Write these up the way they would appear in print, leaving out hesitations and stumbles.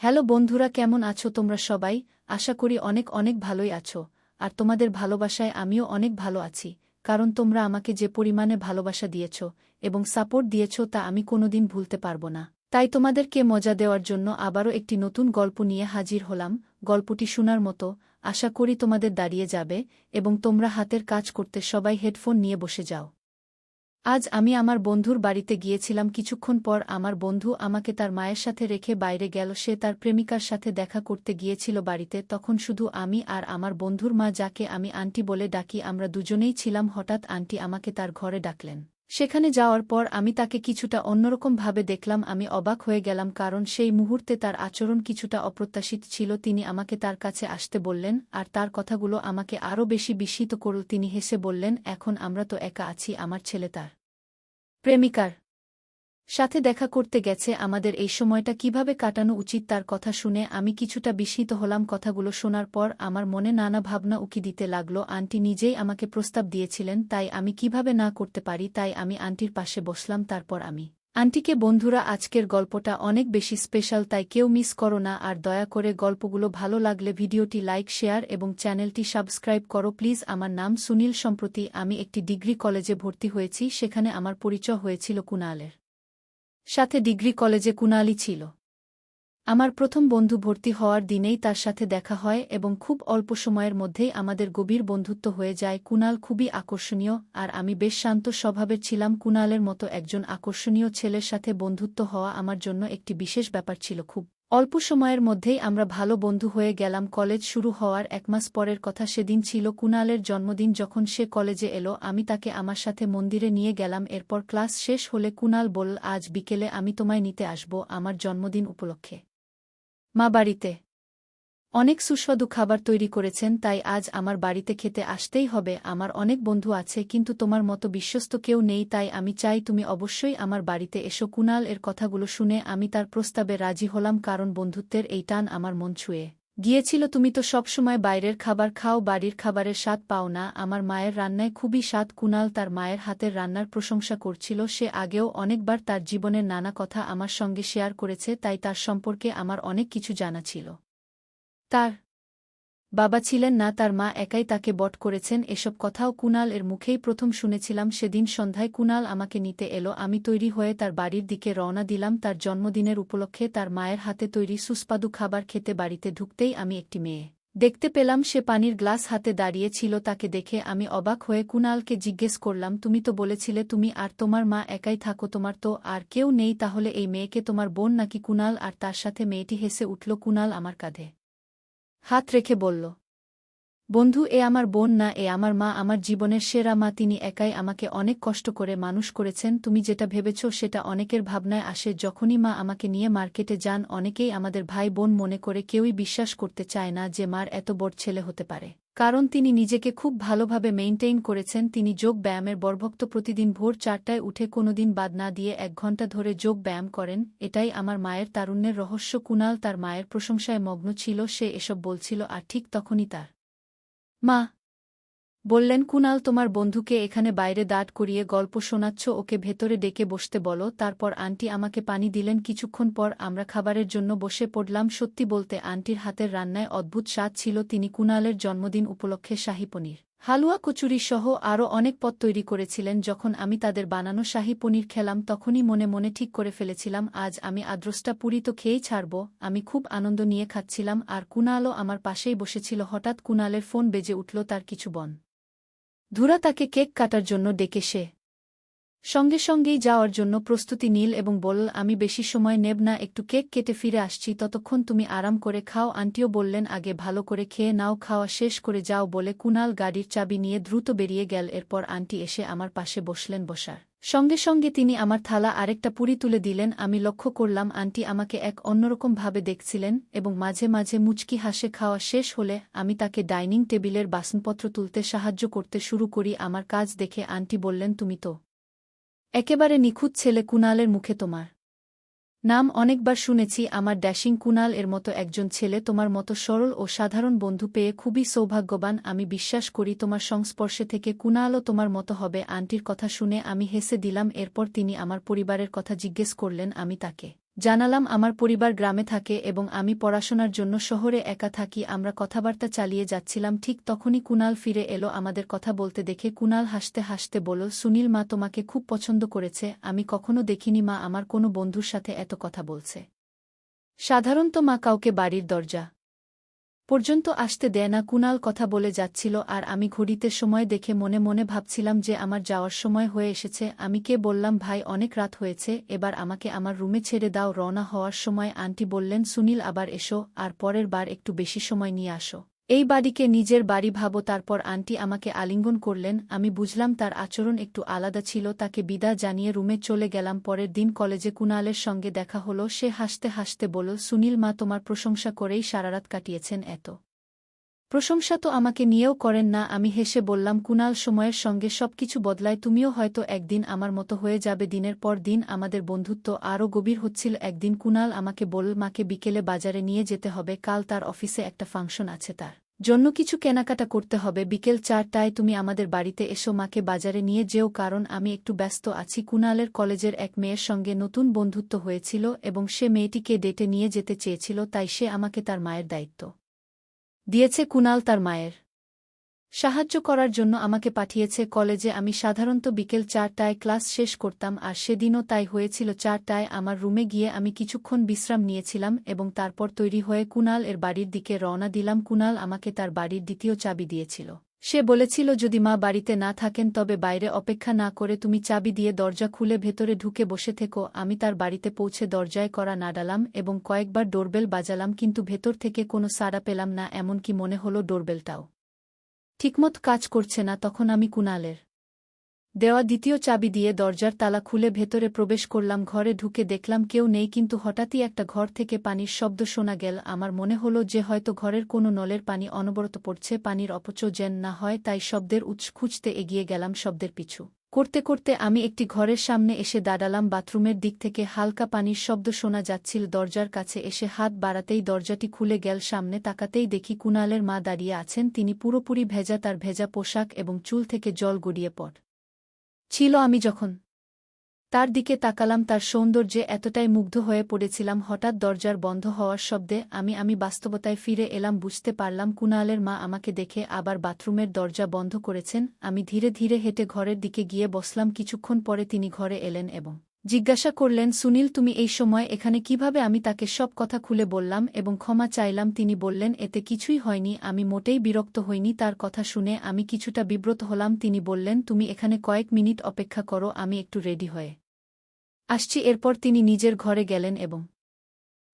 Hello বন্ধুরা, কেমন আছো তোমরা সবাই? আশা করি অনেক অনেক ভালোই আছো। আর তোমাদের ভালোবাসায় আমিও অনেক ভালো আছি, কারণ তোমরা আমাকে যে পরিমাণে ভালোবাসা দিয়েছ এবং সাপোর্ট দিয়েছ তা আমি কোনোদিন ভুলতে পারবো না। তাই তোমাদেরকে মজা দেওয়ার জন্য আবারও একটি নতুন গল্প নিয়ে হাজির হলাম। গল্পটি শোনার মতো, আশা করি তোমাদের দাঁড়িয়ে যাবে এবং তোমরা হাতের কাজ করতে সবাই হেডফোন নিয়ে বসে যাও। আজ আমি আমার বন্ধুর বাড়িতে গিয়েছিলাম। কিছুক্ষণ পর আমার বন্ধু আমাকে তার মায়ের সাথে রেখে বাইরে গেল। সে তার প্রেমিকার সাথে দেখা করতে গিয়েছিল বাড়িতে। তখন শুধু আমি আর আমার বন্ধুর মা, যাকে আমি আন্টি বলে ডাকি, আমরা দুজনেই ছিলাম। হঠাৎ আন্টি আমাকে তার ঘরে ডাকলেন। সেখানে যাওয়ার পর আমি তাকে কিছুটা অন্যরকম ভাবে দেখলাম। আমি অবাক হয়ে গেলাম, কারণ সেই মুহূর্তে তার আচরণ কিছুটা অপ্রত্যাশিত ছিল। তিনি আমাকে তার কাছে আসতে বললেন, আর তার কথাগুলো আমাকে আরও বেশি বিস্মিত করল। তিনি হেসে বললেন, এখন আমরা তো একা আছি, আমার ছেলে তার প্রেমিকার সাথে দেখা করতে গেছে। আমাদের এই সময়টা কিভাবে কাটানো উচিত? তার কথা শুনে আমি কিছুটা বিস্মিত হলাম। কথাগুলো শোনার পর আমার মনে নানা ভাবনা উকি দিতে লাগল। আন্টি নিজেই আমাকে প্রস্তাব দিয়েছিলেন, তাই আমি কিভাবে না করতে পারি? তাই আমি আন্টির পাশে বসলাম। তারপর আমি আন্টিকে, বন্ধুরা, আজকের গল্পটা অনেক বেশি স্পেশাল, তাই কেউ মিস করো না। আর দয়া করে গল্পগুলো ভালো লাগলে ভিডিওটি লাইক, শেয়ার এবং চ্যানেলটি সাবস্ক্রাইব করো প্লিজ। আমার নাম সুনীল। সম্প্রতি আমি একটি ডিগ্রি কলেজে ভর্তি হয়েছি। সেখানে আমার পরিচয় হয়েছিল কুণালের সাথে। ডিগ্রি কলেজে কুণালই ছিল আমার প্রথম বন্ধু। ভর্তি হওয়ার দিনেই তার সাথে দেখা হয় এবং খুব অল্প সময়ের মধ্যেই আমাদের গভীর বন্ধুত্ব হয়ে যায়। কুণাল খুবই আকর্ষণীয়, আর আমি বেশ শান্ত স্বভাবের ছিলাম। কুণালের মতো একজন আকর্ষণীয় ছেলের সাথে বন্ধুত্ব হওয়া আমার জন্য একটি বিশেষ ব্যাপার ছিল। খুব অল্প সময়ের মধ্যেই আমরা ভালো বন্ধু হয়ে গেলাম। কলেজ শুরু হওয়ার 1 মাস পরের কথা। সেদিন ছিল কুণালের জন্মদিন। যখন সে কলেজে এলো, আমি তাকে আমার সাথে মন্দিরে নিয়ে গেলাম। এরপর ক্লাস শেষ হলে কুণাল বলল, আজ বিকেলে আমি তোমায় নিতে আসব আমার জন্মদিন উপলক্ষে। মা বাড়িতে অনেক সুস্বাদু খাবার তৈরি করেছেন, তাই আজ আমার বাড়িতে খেতে আসতেই হবে। আমার অনেক বন্ধু আছে, কিন্তু তোমার মতো বিশ্বস্ত কেউ নেই, তাই আমি চাই তুমি অবশ্যই আমার বাড়িতে এসো। কুণাল এর কথাগুলো শুনে আমি তার প্রস্তাবে রাজি হলাম, কারণ বন্ধুত্বের এই টান আমার মন ছুঁয়ে গিয়েছিল। তুমি তো সবসময় বাইরের খাবার খাও, বাড়ির খাবারের স্বাদ পাও না। আমার মায়ের রান্নায় খুবই স্বাদ। কুণাল তার মায়ের হাতের রান্নার প্রশংসা করছিল। সে আগেও অনেকবার তার জীবনের নানা কথা আমার সঙ্গে শেয়ার করেছে, তাই তার সম্পর্কে আমার অনেক কিছু জানা ছিল। তার বাবা ছিলেন না, তার মা একাই তাকে বড় করেছেন। এসব কথাও কুণাল এর মুখেই প্রথম শুনেছিলাম। সেদিন সন্ধ্যায় কুণাল আমাকে নিতে এলো। আমি তৈরি হয়ে তার বাড়ির দিকে রওনা দিলাম। তার জন্মদিনের উপলক্ষে তার মায়ের হাতে তৈরি সুস্বাদু খাবার খেতে বাড়িতে ঢুকতেই আমি একটি মেয়ে দেখতে পেলাম। সে পানির গ্লাস হাতে দাঁড়িয়ে ছিল। তাকে দেখে আমি অবাক হয়ে কুণালকে জিজ্ঞেস করলাম, তুমি তো বলেছিলে তুমি আর তোমার মা একাই থাকো, তোমার তো আর কেউ নেই, তাহলে এই মেয়েকে তোমার বোন নাকি? কুণাল আর তার সাথে মেয়েটি হেসে উঠল। কুণাল আমার কাঁধে হাত রেখে বলল, বন্ধু, এ আমার বোন না, এ আমার মা, আমার জীবনের সেরা মা। তিনি একাই আমাকে অনেক কষ্ট করে মানুষ করেছেন। তুমি যেটা ভেবেছ সেটা অনেকের ভাবনায় আসে। যখনই মা আমাকে নিয়ে মার্কেটে যান, অনেকেই আমাদের ভাই বোন মনে করে। কেউই বিশ্বাস করতে চায় না যে মার এত বড় ছেলে হতে পারে, কারণ তিনি নিজেকে খুব ভালোভাবে মেইনটেইন করেছেন। তিনি যোগ ব্যায়ামের বরভক্ত। প্রতিদিন ভোর 4টায় উঠে কোনোদিন বাদ না দিয়ে 1 ঘণ্টা ধরে যোগ ব্যায়াম করেন। এটাই আমার মায়ের তারুণ্যের রহস্য। কুণাল তার মায়ের প্রশংসায় মগ্ন ছিল। সে এসব বলছিল, আর ঠিক তখনই তার মা বললেন, কুণাল, তোমার বন্ধুকে এখানে বাইরে দাঁড় করিয়ে গল্প শোনাচ্ছ, ওকে ভেতরে ডেকে বসতে বলো। তারপর আন্টি আমাকে পানি দিলেন। কিছুক্ষণ পর আমরা খাবারের জন্য বসে পড়লাম। সত্যি বলতে আন্টির হাতের রান্নায় অদ্ভুত স্বাদ ছিল। তিনি কুণালের জন্মদিন উপলক্ষে শাহী পনির, হালুয়া, কচুরি সহ আরও অনেক পদ তৈরি করেছিলেন। যখন আমি তাদের বানানো শাহী পনির খেলাম, তখনই মনে মনে ঠিক করে ফেলেছিলাম, আজ আমি আদ্রষ্টা পুরি তো খেয়েই ছাড়ব। আমি খুব আনন্দ নিয়ে খাচ্ছিলাম, আর কুণালও আমার পাশেই বসেছিল। হঠাৎ কুণালের ফোন বেজে উঠল। তার কিছু ধুরা তাকে কেক কাটার জন্য ডেকে সে সঙ্গে সঙ্গেই যাওয়ার জন্য প্রস্তুতি নিল এবং বলল, আমি বেশি সময় নেব না, একটু কেক কেটে ফিরে আসছি, ততক্ষণ তুমি আরাম করে খাও। আন্টিও বললেন, আগে ভালো করে খেয়ে নাও, খাওয়া শেষ করে যাও। বলে কুণাল গাড়ির চাবি নিয়ে দ্রুত বেরিয়ে গেল। এরপর আন্টি এসে আমার পাশে বসলেন। বসার সঙ্গে সঙ্গে তিনি আমার থালা আরেকটা পুরি তুলে দিলেন। আমি লক্ষ্য করলাম আন্টি আমাকে এক অন্যরকম ভাবে দেখছিলেন এবং মাঝে মাঝে মুচকি হাসে। খাওয়া শেষ হলে আমি তাকে ডাইনিং টেবিলের বাসনপত্র তুলতে সাহায্য করতে শুরু করি। আমার কাজ দেখে আন্টি বললেন, তুমি তো একেবারে নিখুঁত ছেলে। কুণালের মুখে তোমার নাম অনেকবার শুনেছি। আমার ড্যাশিং কুণাল এর মতো একজন ছেলে, তোমার মতো সরল ও সাধারণ বন্ধু পেয়ে খুবই সৌভাগ্যবান। আমি বিশ্বাস করি তোমার সংস্পর্শে থেকে কুণালও তোমার মতো হবে। আন্টির কথা শুনে আমি হেসে দিলাম। এরপর তিনি আমার পরিবারের কথা জিজ্ঞেস করলেন। আমি তাকে জানালাম আমার পরিবার গ্রামে থাকে এবং আমি পড়াশোনার জন্য শহরে একা থাকি। আমরা কথাবার্তা চালিয়ে যাচ্ছিলাম, ঠিক তখনই কুনাল ফিরে এলো। আমাদের কথা বলতে দেখে কুনাল হাসতে হাসতে বলল, সুনীল, মা তোমাকে খুব পছন্দ করেছে। আমি কখনো দেখিনি মা আমার কোনো বন্ধুর সাথে এত কথা বলছে। সাধারণত মা কাউকে বাড়ির দরজা পর্যন্ত আসতে দেয় না। কুনাল কথা বলে যাচ্ছিল আর আমি ঘড়িতে সময় দেখে মনে মনে ভাবছিলাম যে আমার যাওয়ার সময় হয়ে এসেছে। আমি কে বললাম, ভাই অনেক রাত হয়েছে, এবার আমাকে আমার রুমে ছেড়ে দাও। রওনা হওয়ার সময় আন্টি বললেন, সুনীল আবার এসো, আর পরের বার একটু বেশি সময় নিয়ে আসো। এই বাড়িকে নিজের বাড়ি ভাবো। তারপর আন্টি আমাকে আলিঙ্গন করলেন। আমি বুঝলাম তার আচরণ একটু আলাদা ছিল। তাকে বিদায় জানিয়ে রুমে চলে গেলাম। পরের দিন কলেজে কুনালের সঙ্গে দেখা হলো। সে হাসতে হাসতে বলল, সুনীল, মা তোমার প্রশংসা করেই সারারাত কাটিয়েছেন। এত প্রশংসা তো আমাকে নিয়েও করেন না। আমি হেসে বললাম, কুনাল, সময়ের সঙ্গে সবকিছু বদলায়, তুমিও হয়তো একদিন আমার মতো হয়ে যাবে। দিনের পর দিন আমাদের বন্ধুত্ব আরও গভীর হচ্ছিল। একদিন কুনাল আমাকে বলল, মাকে বিকেলে বাজারে নিয়ে যেতে হবে, কাল তার অফিসে একটা ফাংশন আছে, তার জন্য কিছু কেনাকাটা করতে হবে। বিকেল 4টায় তুমি আমাদের বাড়িতে এসো, মাকে বাজারে নিয়ে যেও, কারণ আমি একটু ব্যস্ত আছি। কুনালের কলেজের এক মেয়ের সঙ্গে নতুন বন্ধুত্ব হয়েছিল এবং সে মেয়েটিকে ডেটে নিয়ে যেতে চেয়েছিল, তাই সে আমাকে তার মায়ের দায়িত্ব দিয়েছে। কুনাল তার মায়ের সাহায্য করার জন্য আমাকে পাঠিয়েছে কলেজে। আমি সাধারণত বিকেল 4টায় ক্লাস শেষ করতাম, আর সেদিনও তাই হয়েছিল। 4টায় আমার রুমে গিয়ে আমি কিছুক্ষণ বিশ্রাম নিয়েছিলাম এবং তারপর তৈরি হয়ে কুনাল এর বাড়ির দিকে রওনা দিলাম। কুনাল আমাকে তার বাড়ির দ্বিতীয় চাবি দিয়েছিল। সে বলেছিল, যদি মা বাড়িতে না থাকেন তবে বাইরে অপেক্ষা না করে তুমি চাবি দিয়ে দরজা খুলে ভেতরে ঢুকে বসে থেকো। আমি তার বাড়িতে পৌঁছে দরজায় কড়া নাড়ালাম এবং কয়েকবার ডোরবেল বাজালাম, কিন্তু ভেতর থেকে কোনো সাড়া পেলাম না। এমনকি মনে হলো ডোরবেলটাও ঠিকমতো কাজ করছে না। তখন আমি কুনালের দেওয়া দ্বিতীয় চাবি দিয়ে দরজার তালা খুলে ভেতরে প্রবেশ করলাম। ঘরে ঢুকে দেখলাম কেউ নেই, কিন্তু হঠাৎই একটা ঘর থেকে পানির শব্দ শোনা গেল। আমার মনে হলো যে হয়তো ঘরের কোনো নলের পানি অনবরত পড়ছে, পানির অপচয় যেন না হয়, তাই শব্দের উৎস খুঁজতে এগিয়ে গেলাম। শব্দের পিছু করতে করতে আমি একটি ঘরের সামনে এসে দাঁড়ালাম। বাথরুমের দিক থেকে হালকা পানির শব্দ শোনা যাচ্ছিল। দরজার কাছে এসে হাত বাড়াতেই দরজাটি খুলে গেল। সামনে তাকাতেই দেখি কুনালের মা দাঁড়িয়ে আছেন। তিনি পুরোপুরি ভেজা, তার ভেজা পোশাক এবং চুল থেকে জল গড়িয়ে ছিল। আমি যখন তার দিকে তাকালাম, তার সৌন্দর্যে এতটাই মুগ্ধ হয়ে পড়েছিলাম। হঠাৎ দরজার বন্ধ হওয়ার শব্দে আমি বাস্তবতায় ফিরে এলাম। বুঝতে পারলাম কুনালের মা আমাকে দেখে আবার বাথরুমের দরজা বন্ধ করেছেন। আমি ধীরে ধীরে হেঁটে ঘরের দিকে গিয়ে বসলাম। কিছুক্ষণ পরে তিনি ঘরে এলেন এবং জিজ্ঞাসা করলেন, সুনীল, তুমি এই সময় এখানে কিভাবে? আমি তাকে সব কথা খুলে বললাম এবং ক্ষমা চাইলাম। তিনি বললেন, এতে কিছুই হয়নি। আমি মোটেই বিরক্ত হইনি। তার কথা শুনে আমি কিছুটা বিব্রত হলাম। তিনি বললেন, তুমি এখানে কয়েক মিনিট অপেক্ষা করো, আমি একটু রেডি হয়ে আসছি। এরপর তিনি নিজের ঘরে গেলেন এবং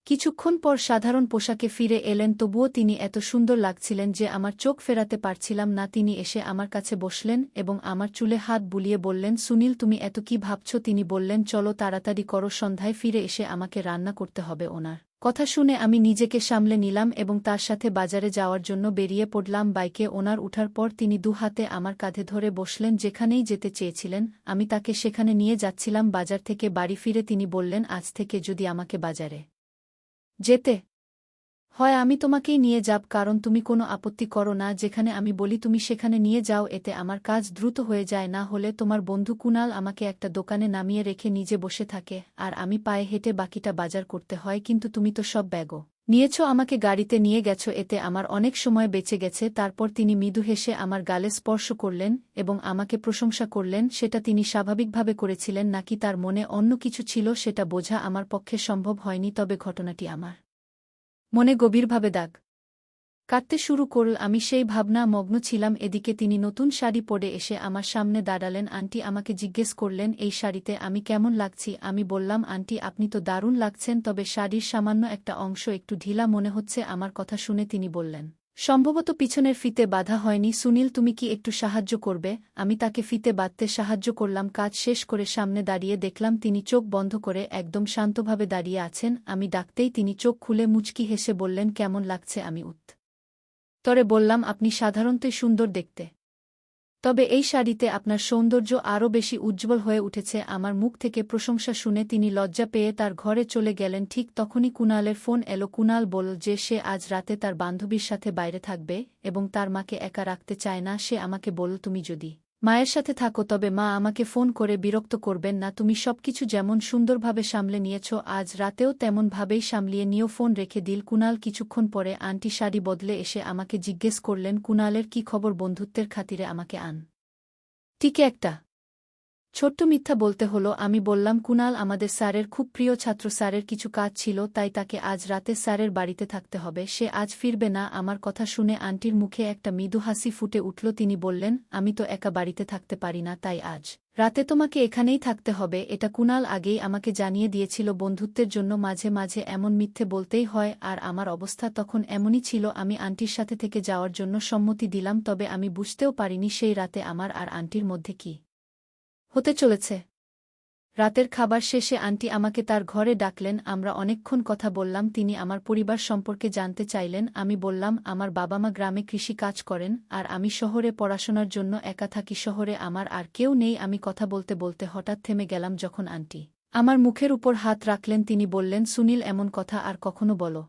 কিছুক্ষণ পর সাধারণ পোশাকে ফিরে এলেন। তবুও তিনি এত সুন্দর লাগছিলেন যে আমার চোখ ফেরাতে পারছিলাম না। তিনি এসে আমার কাছে বসলেন এবং আমার চুলে হাত বুলিয়ে বললেন, সুনীল, তুমি এত কি ভাবছ? তিনি বললেন, চলো তাড়াতাড়ি করো, সন্ধ্যায় ফিরে এসে আমাকে রান্না করতে হবে। ওনার কথা শুনে আমি নিজেকে সামলে নিলাম এবং তার সাথে বাজারে যাওয়ার জন্য বেরিয়ে পড়লাম। বাইকে ওনার উঠার পর তিনি দু হাতে আমার কাঁধে ধরে বসলেন। যেখানেই যেতে চেয়েছিলেন আমি তাকে সেখানে নিয়ে যাচ্ছিলাম। বাজার থেকে বাড়ি ফিরে তিনি বললেন, আজ থেকে যদি আমাকে বাজারে যেতে হয় আমি তোমাকেই নিয়ে যাব, কারণ তুমি কোনো আপত্তি করো না। যেখানে আমি বলি তুমি সেখানে নিয়ে যাও, এতে আমার কাজ দ্রুত হয়ে যায়। না হলে তোমার বন্ধু কুনাল আমাকে একটা দোকানে নামিয়ে রেখে নিজে বসে থাকে আর আমি পায়ে হেঁটে বাকিটা বাজার করতে হয়। কিন্তু তুমি তো সব ব্যাগও নিয়েছ, আমাকে গাড়িতে নিয়ে গেছ, এতে আমার অনেক সময় বেঁচে গেছে। তারপর তিনি মৃদু হেসে আমার গালে স্পর্শ করলেন এবং আমাকে প্রশংসা করলেন। সেটা তিনি স্বাভাবিকভাবে করেছিলেন নাকি তার মনে অন্য কিছু ছিল সেটা বোঝা আমার পক্ষে সম্ভব হয়নি, তবে ঘটনাটি আমার মনে গভীরভাবে দাগ কাটতে শুরু করল। আমি সেই ভাবনা মগ্ন ছিলাম। এদিকে তিনি নতুন শাড়ি পরে এসে আমার সামনে দাঁড়ালেন। আন্টি আমাকে জিজ্ঞেস করলেন, এই শাড়িতে আমি কেমন লাগছি? আমি বললাম, আন্টি আপনি তো দারুণ লাগছেন, তবে শাড়ির সামান্য একটা অংশ একটু ঢিলা মনে হচ্ছে। আমার কথা শুনে তিনি বললেন, সম্ভবত পিছনের ফিতে বাঁধা হয়নি। সুনীল, তুমি কি একটু সাহায্য করবে? আমি তাকে ফিতে বাঁধতে সাহায্য করলাম। কাজ শেষ করে সামনে দাঁড়িয়ে দেখলাম তিনি চোখ বন্ধ করে একদম শান্তভাবে দাঁড়িয়ে আছেন। আমি ডাকতেই তিনি চোখ খুলে মুচকি হেসে বললেন, কেমন লাগছে? আমি উত্তরে বললাম, আপনি সাধারণতই সুন্দর দেখতে, তবে এই শাড়িতে আপনার সৌন্দর্য আরও বেশি উজ্জ্বল হয়ে উঠেছে। আমার মুখ থেকে প্রশংসা শুনে তিনি লজ্জা পেয়ে তার ঘরে চলে গেলেন। ঠিক তখনই কুনালের ফোন এলো। কুনাল বলল যে সে আজ রাতে তার বান্ধবীর সাথে বাইরে থাকবে এবং তার মাকে একা রাখতে চায় না। সে আমাকে বলল, তুমি যদি মায়ের সাথে থাকো, তবে মা আমাকে ফোন করে বিরক্ত করবেন না। তুমি সবকিছু যেমন সুন্দরভাবে সামলে নিয়েছ, আজ রাতেও তেমনভাবেই সামলিয়ে নিও। ফোন রেখে দিল কুণাল। কিছুক্ষণ পরে আন্টি শাড়ি বদলে এসে আমাকে জিজ্ঞেস করলেন, কুণালের কি খবর? বন্ধুত্বের খাতিরে আমাকে টিকে একটা ছোট্ট মিথ্যা বলতে হলো। আমি বললাম, কুণাল আমাদের স্যারের খুব প্রিয় ছাত্র, স্যারের কিছু কাজ ছিল, তাই তাকে আজ রাতে স্যারের বাড়িতে থাকতে হবে, সে আজ ফিরবে না। আমার কথা শুনে আন্টির মুখে একটা মৃদু হাসি ফুটে উঠল। তিনি বললেন, আমি তো একা বাড়িতে থাকতে পারি না, তাই আজ রাতে তোমাকে এখানেই থাকতে হবে। এটা কুণাল আগেই আমাকে জানিয়ে দিয়েছিল। বন্ধুত্বের জন্য মাঝে মাঝে এমন মিথ্যে বলতেই হয়, আর আমার অবস্থা তখন এমনই ছিল। আমি আন্টির সাথে থেকে যাওয়ার জন্য সম্মতি দিলাম, তবে আমি বুঝতেও পারিনি সেই রাতে আমার আর আন্টির মধ্যে কি হতে চলেছে। রাতের খাবার শেষে আন্টি আমাকে তার ঘরে ডাকলেন। আমরা অনেকক্ষণ কথা বললাম। তিনি আমার পরিবার সম্পর্কে জানতে চাইলেন। আমি বললাম, আমার বাবা মা গ্রামে কৃষি কাজ করেন, আর আমি শহরে পড়াশোনার জন্য একা থাকি। শহরে আমার আর কেউ নেই। আমি কথা বলতে বলতে হঠাৎ থেমে গেলাম যখন আন্টি আমার মুখের উপর হাত রাখলেন। তিনি বললেন, সুনীল, এমন কথা আর কখনো বলো